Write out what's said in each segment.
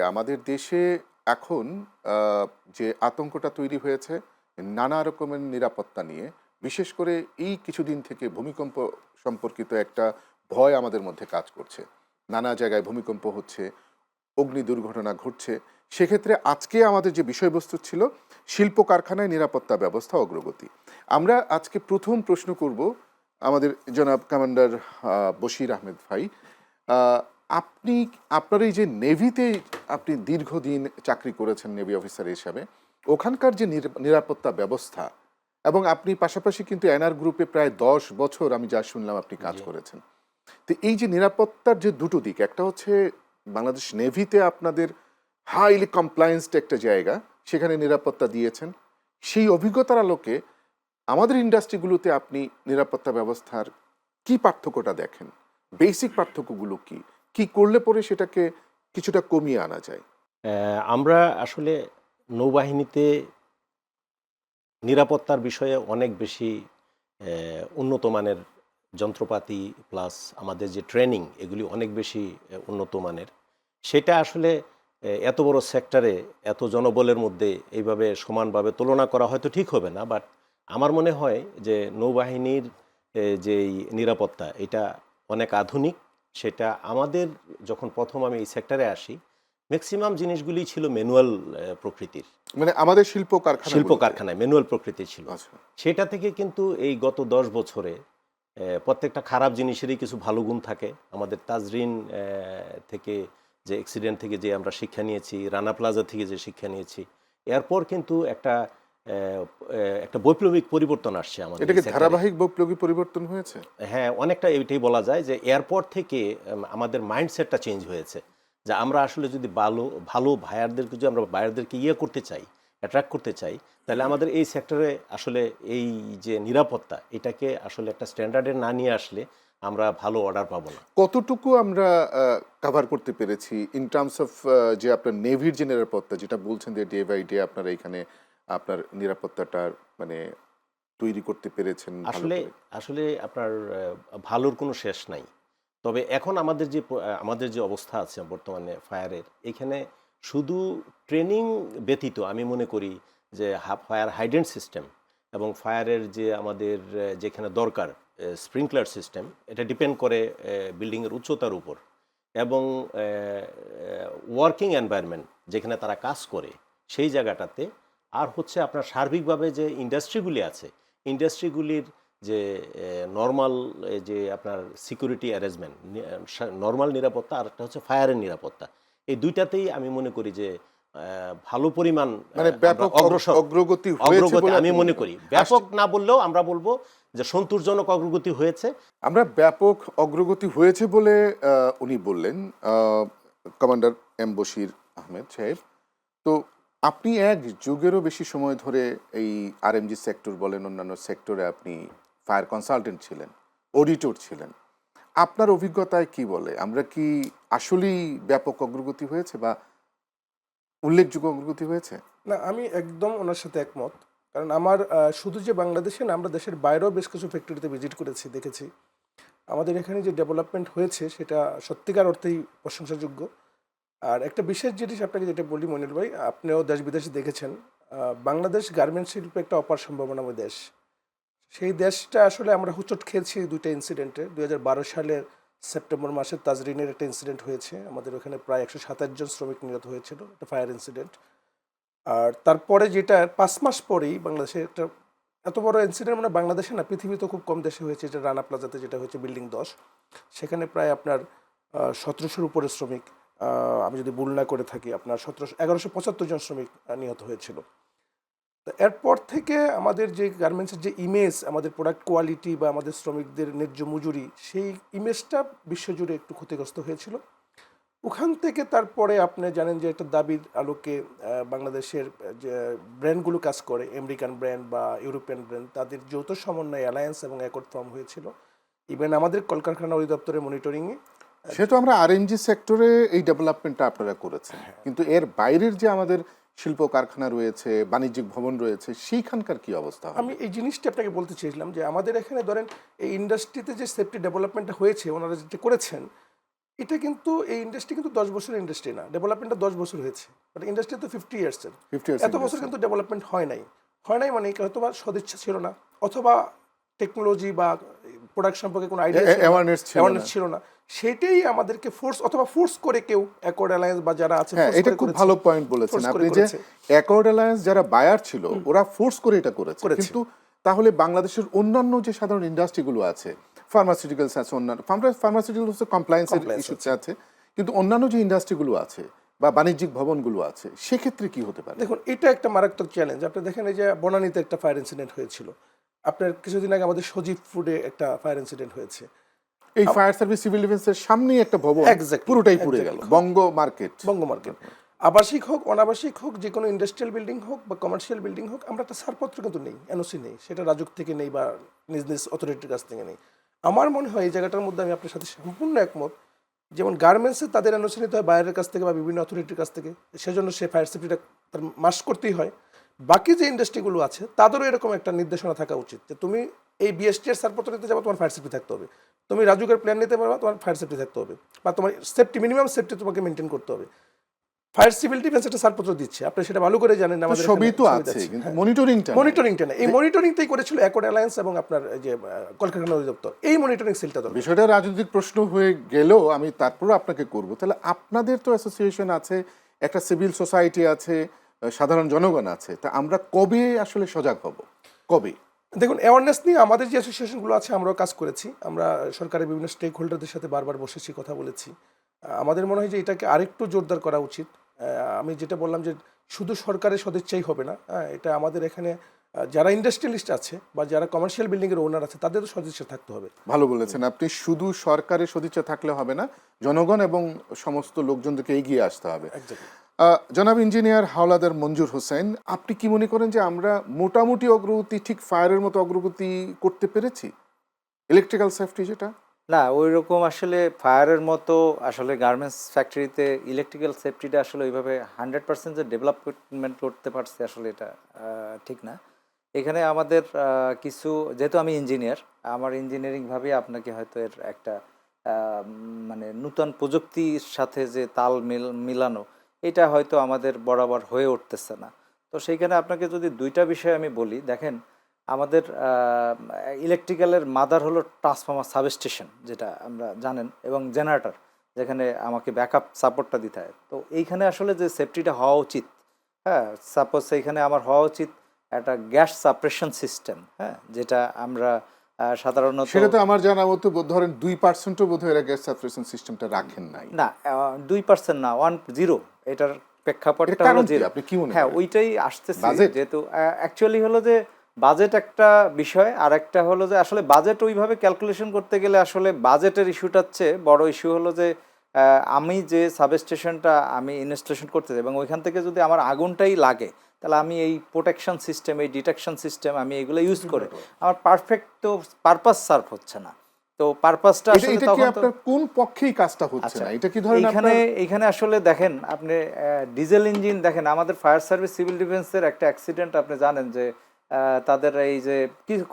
আমাদের দেশে এখন যে আতঙ্কটা তৈরি হয়েছে নানা রকমের নিরাপত্তা নিয়ে, বিশেষ করে এই কিছুদিন থেকে ভূমিকম্প সম্পর্কিত একটা ভয় আমাদের মধ্যে কাজ করছে। নানা জায়গায় ভূমিকম্প হচ্ছে, অগ্নি দুর্ঘটনা ঘটছে। সেক্ষেত্রে আজকে আমাদের যে বিষয়বস্তু ছিল শিল্প কারখানায় নিরাপত্তা ব্যবস্থা অগ্রগতি। আমরা আজকে প্রথম প্রশ্ন করব আমাদের জনাব কমান্ডার বশির আহমেদ ভাই। আহ, আপনি আপনার এই যে নেভিতে আপনি দীর্ঘদিন চাকরি করেছেন নেভি অফিসার হিসাবে, ওখানকার যে নিরাপত্তা ব্যবস্থা, এবং আপনি পাশাপাশি কিন্তু এনআর গ্রুপে প্রায় 10 বছর আমি যা শুনলাম আপনি কাজ জি। করেছেন। তো এই যে নিরাপত্তার যে দুটো দিক, একটা হচ্ছে বাংলাদেশ নেভিতে আপনাদের হাইলি কমপ্লায়েন্সড একটা জায়গা, সেখানে নিরাপত্তা দিয়েছেন। সেই অভিজ্ঞতার আলোকে আমাদের ইন্ডাস্ট্রিগুলোতে আপনি নিরাপত্তা ব্যবস্থার কি পার্থক্যটা দেখেন? বেসিক পার্থক্যগুলো কি কি করলে পরে সেটাকে কিছুটা কমিয়ে আনা যায়? আমরা আসলে নৌবাহিনীতে নিরাপত্তার বিষয়ে অনেক বেশি উন্নত মানের যন্ত্রপাতি প্লাস আমাদের যে ট্রেনিং এগুলি অনেক বেশি উন্নত মানের। সেটা আসলে এত বড় সেক্টরে এত জনবলের মধ্যে এইভাবে সমানভাবে তুলনা করা হয়তো ঠিক হবে না, বাট আমার মনে হয় যে নৌবাহিনীর যেই নিরাপত্তা এটা অনেক আধুনিক। সেটা আমাদের যখন প্রথম আমি এই সেক্টরে আসি ম্যাক্সিমাম জিনিসগুলি ছিল ম্যানুয়াল প্রকৃতির। মানে আমাদের শিল্প কারখানা শিল্প কারখানায় ম্যানুয়াল প্রকৃতির ছিল। আচ্ছা। সেটা থেকে কিন্তু এই গত 10 বছরে প্রত্যেকটা খারাপ জিনিসেরই কিছু ভালো গুণ থাকে। আমাদের তাজরিন থেকে যে অ্যাক্সিডেন্ট থেকে যে আমরা শিক্ষা নিয়েছি, রানা প্লাজা থেকে যে শিক্ষা নিয়েছি, এরপর কিন্তু একটা বৈপ্লবিক পরিবর্তন আসছে আমাদের এটা এই কি সেক্টরে। ধারাবাহিক বৈপ্লবিক পরিবর্তন হয়েছে? হ্যাঁ, অনেকটা এটাই বলা যায় যে এয়ারপোর্ট থেকে আমাদের মাইন্ডসেটটা চেঞ্জ হয়েছে। যে আমরা আসলে যদি ভালো ভালো ভায়ারদেরকে যদি আমরা বায়ারদেরকে করতে চাই, অ্যাট্রাক্ট করতে চাই, তাহলে আমাদের এই সেক্টরে আসলে এই যে নিরাপত্তা এটাকে আসলে একটা স্ট্যান্ডার্ডে না নিয়ে আসলে আমরা ভালো অর্ডার পাবো না। কতটুকু আমরা কভার করতে পেরেছি ইন টার্মস অফ যে আপনার নেভির যে নিরাপত্তা, যেটা বলছেন যে ডে বাই ডে আপনারা এখানে আপনার নিরাপত্তাটার মানে তৈরি করতে পেরেছেন ভালো আসলে করে? আসলে আপনার ভালোর কোনো শেষ নাই। তবে এখন আমাদের যে অবস্থা আছে বর্তমানে ফায়ারের, এখানে শুধু ট্রেনিং ব্যতীত আমি মনে করি যে ফায়ার হাইড্রেন্ট সিস্টেম এবং ফায়ারের যে আমাদের যেখানে দরকার স্প্রিংকলার সিস্টেম, এটা ডিপেন্ড করে বিল্ডিংয়ের উচ্চতার উপর এবং ওয়ার্কিং এনভায়রনমেন্ট যেখানে তারা কাজ করে সেই জায়গাটাতে। আর হচ্ছে আপনার সার্বিকভাবে যে ইন্ডাস্ট্রিগুলি আছে, ইন্ডাস্ট্রিগুলির যে নর্মাল যে আপনার সিকিউরিটি অ্যারেঞ্জমেন্ট, নর্মাল নিরাপত্তা, আর একটা হচ্ছে ফায়ারের নিরাপত্তা। এই দুইটাতেই আমি মনে করি যে ভালো পরিমাণ মানে আমরা ব্যাপক অগ্রগতি হয়েছে বলে আমি আপনি মনে মনে করি। করেন? ব্যাপক না বললেও আমরা বলবো যে সন্তোষজনক অগ্রগতি হয়েছে। আমরা ব্যাপক অগ্রগতি হয়েছে বলে উনি বললেন, কমান্ডার এম বশির আহমেদ সাহেব। তো আপনি এক যুগেরও বেশি সময় ধরে এই আরএমজি সেক্টর বলেন, অন্যান্য সেক্টরে আপনি ফায়ার কনসালটেন্ট ছিলেন, অডিটর ছিলেন। আপনার অভিজ্ঞতায় কি বলে, আমরা কি আসলেই ব্যাপক অগ্রগতি হয়েছে বা উল্লেখযোগ্য অগ্রগতি হয়েছে? না, আমি একদম ওনার সাথে একমত। কারণ আমার শুধু যে বাংলাদেশে না, আমরা দেশের বাইরেও বেশ কিছু ফ্যাক্টরিতে ভিজিট করেছি, দেখেছি। আমাদের এখানে যে ডেভেলপমেন্ট হয়েছে সেটা সত্যিকার অর্থেই প্রশংসাযোগ্য। আর একটা বিশেষ জিনিস আপনাকে যেটা বলি মনির ভাই, আপনিও দেশ বিদেশে দেখেছেন, বাংলাদেশ গার্মেন্টস শিল্পে একটা অপার সম্ভাবনাময় দেশ। সেই দেশটা আসলে আমরা হোঁচট খেয়েছি দুইটা ইনসিডেন্টে। 2012 সালের সেপ্টেম্বর মাসে তাজরিনের একটা ইনসিডেন্ট হয়েছে, আমাদের ওখানে প্রায় 127 জন শ্রমিক নিহত হয়েছিল, একটা ফায়ার ইনসিডেন্ট। আর তারপরে যেটা 5 মাস পরেই বাংলাদেশে একটা এত বড় ইনসিডেন্ট মানে বাংলাদেশে না, পৃথিবীতে খুব কম দেশে হয়েছে, যেটা রানা প্লাজাতে যেটা হয়েছে বিল্ডিং 10। সেখানে প্রায় আপনার 1700-র উপরে শ্রমিক, আমি যদি ভুল না করে থাকি, আপনার 1175 জন শ্রমিক নিহত হয়েছিল। তো এরপর থেকে আমাদের যে গার্মেন্টসের যে ইমেজ, আমাদের প্রোডাক্ট কোয়ালিটি বা আমাদের শ্রমিকদের ন্যায্য মজুরি, সেই ইমেজটা বিশ্বজুড়ে একটু ক্ষতিগ্রস্ত হয়েছিল। ওখান থেকে তারপরে আপনি জানেন যে একটা দাবির আলোকে বাংলাদেশের যে ব্র্যান্ডগুলো কাজ করে, আমেরিকান ব্র্যান্ড বা ইউরোপিয়ান ব্র্যান্ড, তাদের যৌথ সমন্বয়ে অ্যালায়েন্স এবং অ্যাকর্ড ফর্ম হয়েছিল। ইভেন আমাদের কলকারখানা অধিদপ্তরের মনিটরিংয়ে। সে তো আমরা আরএমজি সেক্টরে এই ডেভেলপমেন্টটা আপনারা করেছেন, কিন্তু এর বাইরের যে আমাদের শিল্প কারখানা রয়েছে, বাণিজ্যিক ভবন রয়েছে, সেইখানকার কি অবস্থা আমি হবে? এই জিনিসটা আপনাকে বলতে চেয়েছিলাম যে আমাদের এখানে ধরেন এই ইন্ডাস্ট্রিতে যে সেফটি ডেভেলপমেন্টটা হয়েছে, ওনারা যেটা করেছেন, এটা কিন্তু এই ইন্ডাস্ট্রি কিন্তু 10 বছরের ইন্ডাস্ট্রি না, ডেভেলপমেন্টটা 10 বছর হয়েছে, বাট ইন্ডাস্ট্রি তো 50 ইয়ার্সের। 50 years এত বছর কিন্তু ডেভেলপমেন্ট হয় নাই, মানে হয়তো বা সদিচ্ছা ছিল না, অথবা টেকনোলজি বা প্রোডাক্ট সম্পর্কে কোনো আইডিয়া অ্যাওয়ারনেস ছিল না। অ্যাওয়ারনেস ছিল না। সেটাই আমাদেরকে ফোর্স করে কেউ অ্যাকর্ড অ্যালায়েন্স বা যারা আছে হ্যাঁ, force এটা করে খুব করেছে। ভালো পয়েন্ট বলেছেন Force করে আপনি যে করেছে। অ্যাকর্ড অ্যালায়েন্স যারা বায়ার ছিল ওরা ফোর্স করে এটা করেছে, করেছে। কিন্তু তাহলে বাংলাদেশের অন্যান্য যে সাধারণ ইন্ডাস্ট্রিগুলো আছে, ফার্মাসিউটিক্যালস আছে, অন্যান্য ফার্মাসিউটিক্যালস কমপ্লায়েন্সের ইস্যুতে আছে, কিন্তু অন্যান্য যে ইন্ডাস্ট্রিগুলো আছে বা বাণিজ্যিক ভবনগুলো আছে, সেক্ষেত্রে কি হতে পারে? দেখুন, এটা একটা মারাত্মক চ্যালেঞ্জ। আপনি দেখেন, এই যে বনানীতে একটা ফায়ার ইনসিডেন্ট হয়েছিল, আপনার কিছুদিন আগে আমাদের সজীব ফুডে একটা ফায়ার ইনসিডেন্ট হয়েছে। এই ফায়ার সার্ভিস সিভিল ডিফেন্সের সামনেই একটা ভবন Exactly, পুরোটাই পুড়ে গেল, exactly. বঙ্গ মার্কেট। আবাসিক হোক, অনাবাসিক হোক, যে কোনো ইন্ডাস্ট্রিয়াল বিল্ডিং হোক বা কমার্শিয়াল বিল্ডিং হোক, আমরা একটা ছাড়পত্র কিন্তু নেই, এনওসি নেই, সেটা রাজুক থেকে নেই বা নিজ নিজ অথরিটির কাছ থেকে নেই। আমার মনে হয় এই জায়গাটার মধ্যে আমি আপনার সাথে সম্পূর্ণ একমত। যেমন গার্মেন্টসে তাদের এনওসি নিতে হয় বাইরের কাছ থেকে বা বিভিন্ন অথরিটির কাছ থেকে, সেজন্য সে ফায়ার সেফটিটা তার মাস্ট করতেই হয়। বাকি যে ইন্ডাস্ট্রিগুলো আছে তাদেরও এরকম একটা নির্দেশনা থাকা উচিত যে তুমি এই বিএসটি এর ছাড়পত্র নিতে যাবো, তোমার ফায়ার সেফটি থাকতে হবে। তুমি রাজুকের প্ল্যান নিতে পারবা, তোমার ফায়ার সেফটি থাকতে হবে, বা তোমার সেফটি মিনিমাম সেফটি তোমাকে মেনটেন করতে হবে। ফায়ার সিভিল ডিফেন্স একটা ছাড়পত্র দিচ্ছে, আপনি সেটা ভালো করে জানেন। তো আমাদের সবই এখানে তো সুবিধা আছে, আছে। কিন্তু হ্যাঁ। মনিটরিংটা মনিটরিংটা না, এই মনিটরিংটাই করেছিল অ্যাকর্ড অ্যালায়েন্স এবং আপনার এই যে কলকারখানা অধিদপ্তর, এই মনিটরিং সেলটা দরকার। বিষয়টা রাজনৈতিক প্রশ্ন হয়ে গেলেও আমি তারপরও আপনাকে করব, তাহলে আপনাদের তো অ্যাসোসিয়েশন আছে, একটা সিভিল সোসাইটি আছে, সাধারণ জনগণ আছে, তা আমরা কবে আসলে সজাগ হব, কবে? দেখুন, অ্যাওয়ারনেস নিয়ে আমাদের যে অ্যাসোসিয়েশনগুলো আছে আমরাও কাজ করেছি, আমরা সরকারের বিভিন্ন স্টেক হোল্ডারদের সাথে বারবার বসেছি, কথা বলেছি। আমাদের মনে হয় যে এটাকে আরেকটু জোরদার করা উচিত। আমি যেটা বললাম যে শুধু সরকারের সদিচ্ছাই হবে না, এটা আমাদের এখানে যারা ইন্ডাস্ট্রিয়ালিস্ট আছে বা যারা কমার্শিয়াল বিল্ডিংয়ের ওনার আছে তাদেরও সদিচ্ছা থাকতে হবে। ভালো বলেছেন আপনি, শুধু সরকারের সদিচ্ছা থাকলে হবে না, জনগণ এবং সমস্ত লোকজনদেরকে এগিয়ে আসতে হবে। Exactly. জনাব ইঞ্জিনিয়ার হাওলাদার মঞ্জুর হোসেন, আপনি কি মনে করেন যে আমরা মোটামুটি অগ্রগতি, ঠিক ফায়ারের মতো অগ্রগতি করতে পেরেছি ইলেকট্রিক্যাল সেফটি যেটা? না, ওই রকম আসলে ফায়ারের মতো আসলে গার্মেন্টস ফ্যাক্টরিতে ইলেকট্রিক্যাল সেফটিটা আসলে ওইভাবে 100% যে ডেভেলপমেন্ট করতে পারছে আসলে এটা ঠিক না। এখানে আমাদের কিছু, যেহেতু আমি ইঞ্জিনিয়ার, আমার ইঞ্জিনিয়ারিংভাবে আপনাকে হয়তো এর একটা মানে নূতন প্রযুক্তির সাথে যে তাল মিলানো, এটা হয়তো আমাদের বরাবর হয়ে উঠতেছে না। তো সেইখানে আপনাকে যদি দুইটা বিষয় আমি বলি, দেখেন আমাদের ইলেকট্রিক্যালের মাদার হলো ট্রান্সফর্মার সাবস্টেশন, যেটা আমরা জানেন, এবং জেনারেটর, যেখানে আমাকে ব্যাকআপ সাপোর্টটা দিতে হয়। তো এইখানে আসলে যে সেফটিটা হওয়া উচিত, হ্যাঁ, সাপোজ সেইখানে আমার হওয়া উচিত একটা গ্যাস সাপ্রেশন সিস্টেম, হ্যাঁ, যেটা আমরা সাধারণত, সেটা তো আমার জানা মতো ধরেন 2%ও বোধহয় এরা গ্যাস সাপ্রেশন সিস্টেমটা রাখেন নাই। না 2% না, 10, এটার প্রেক্ষাপটটা এর কারণ হলো কি? 0। আপনি কি মনে হ্যাঁ, করেন? ওইটাই আসতেছে, বাজেট? যেহেতু অ্যাকচুয়ালি হলো যে বাজেট একটা বিষয়, আর একটা হলো যে আসলে বাজেট ওইভাবে ক্যালকুলেশন করতে গেলে আসলে বাজেটের ইস্যুটা হচ্ছে বড় ইস্যু হলো যে আমি যে সাবস্টেশনটা আমি ইনস্টলেশন করতে চাই এবং ওইখান থেকে যদি আমার আগুনটাই লাগে, তাহলে আমি এই প্রোটেকশন সিস্টেম, এই ডিটেকশন সিস্টেম আমি এগুলো ইউজ করে আমার পারফেক্ট তো পারপাস সার্ভ হচ্ছে না। তো পারপাসটা আসলে এটা কি তখন তো আপনার কোন পক্ষেই কাজটা হচ্ছে আচ্ছা, না? এটা কি ধরেন এইখানে আপনার এইখানে আসলে দেখেন আপনি ডিজেল ইঞ্জিন দেখেন, আমাদের ফায়ার সার্ভিস সিভিল ডিফেন্সের একটা অ্যাক্সিডেন্ট আপনি জানেন যে তাদের এই যে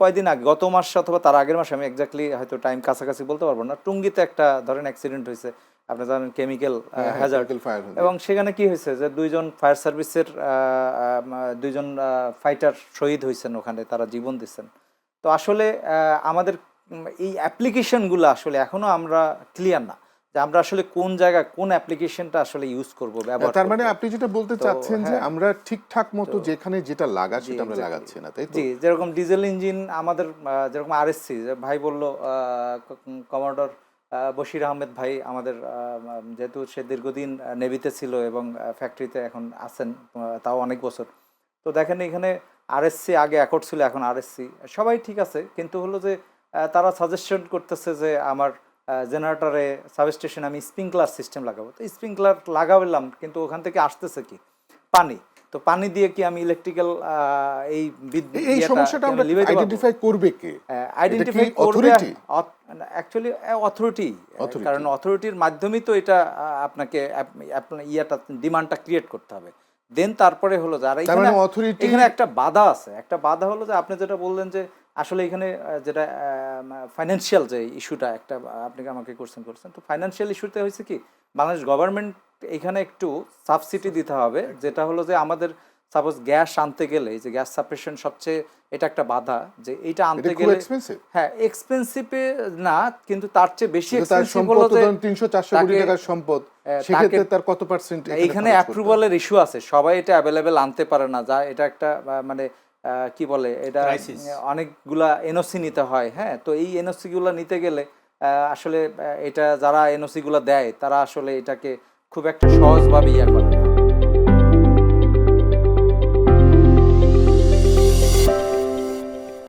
কয়দিন আগে, গত মাস অথবা তার আগের মাসে, আমি এক্স্যাক্টলি হয়তো টাইম কাছাকাছি বলতে পারবো না, টুঙ্গিতে একটা ধরেন অ্যাক্সিডেন্ট হয়েছে, আপনি জানেন কেমিক্যাল হ্যাজার্ড। ফায়ার? এবং সেখানে কি হয়েছে যে দুইজন ফায়ার সার্ভিসের দুইজন ফাইটার শহীদ হয়েছেন ওখানে, তারা জীবন দিচ্ছেন। তো আসলে আমাদের এই অ্যাপ্লিকেশনগুলো আসলে এখনো আমরা ক্লিয়ার না যে আমরা আসলে কোন জায়গায় কোন অ্যাপ্লিকেশনটা আসলে ইউজ করব, ব্যবহার তার মানে করব। আপনি যেটা বলতে তো, চাচ্ছেন যে হ্যাঁ। আমরা ঠিকঠাক মতো যেখানে যেটা লাগা জি, সেটা আমরা exactly. লাগাচ্ছি না, তাই তো? জি, যেরকম ডিজেল ইঞ্জিন আমাদের যেরকম আরএসসি, ভাই বললো কমান্ডার বশির আহমেদ ভাই আমাদের, যেহেতু সে দীর্ঘদিন নেভিতে ছিল এবং ফ্যাক্টরিতে এখন আছেন, তাও অনেক বছর। তো দেখেন এখানে আরএসসি, আগে অ্যাকর্ড ছিল, এখন আরএসসি, সবাই ঠিক আছে, কিন্তু হলো যে তারা সাজেশন করতেছে যে আমার জেনারেটরে সাবস্টেশন আমি স্প্রিংকলার সিস্টেম লাগাবো। তো স্প্রিংকলার লাগালাম, কিন্তু ওখান থেকে আসতেছে কি পানি, তো পানি দিয়ে কি আমি ইলেকট্রিক্যাল এই এই সমস্যাটা আমরা আইডেন্টিফাই করবে কে? আইডেন্টিফাই করবে অ্যাকচুয়ালি অথরিটি, Authority. কারণ অথরিটির মাধ্যমেই তো এটা আপনাকে ইয়াটা ডিমান্ডটা ক্রিয়েট করতে হবে, দেন তারপরে হলো যে, আর তার মানে এখানে authority- এখানে একটা বাধা আছে, একটা বাধা হলো যে আপনি যেটা বললেন যে আসলে এখানে যেটা ফাইন্যান্সিয়াল যে ইস্যুটা একটা আপনি আমাকে কোশ্চেন করছেন, তো ফাইন্যান্সিয়াল ইস্যুতে হয়েছে কি বাংলাদেশ গভর্নমেন্ট এখানে একটু সাবসিডি দিতে হবে, যেটা হলো যে আমাদের সাপোজ গ্যাস আনতে গেলে এই যে গ্যাস সাপ্রেশন সবচেয়ে এটা একটা বাধা, যে এইটা এটা আনতে খুব গেলে এক্সপেন্সিভ। হ্যাঁ এক্সপেন্সিভে না, কিন্তু তার চেয়ে বেশি তার এক্সপেন্সিভ সম্পদ হলো তো যে ধরুন 300-400 কোটি তাকে- টাকার সম্পদ, তাকে- সেক্ষেত্রে তার কত পার্সেন্ট এইখানে অ্যাপ্রুভালের ইস্যু আছে, সবাই এটা অ্যাভেলেবেল আনতে পারে না, যা এটা একটা মানে কি বলে এটা Crisis. অনেকগুলা এনওসি নিতে হয়। হ্যাঁ, তো এই এনওসি গুলা নিতে গেলে আসলে এটা যারা এনওসি গুলা দেয় তারা আসলে এটাকে খুব একটা সহজভাবে ইয়ে করে না।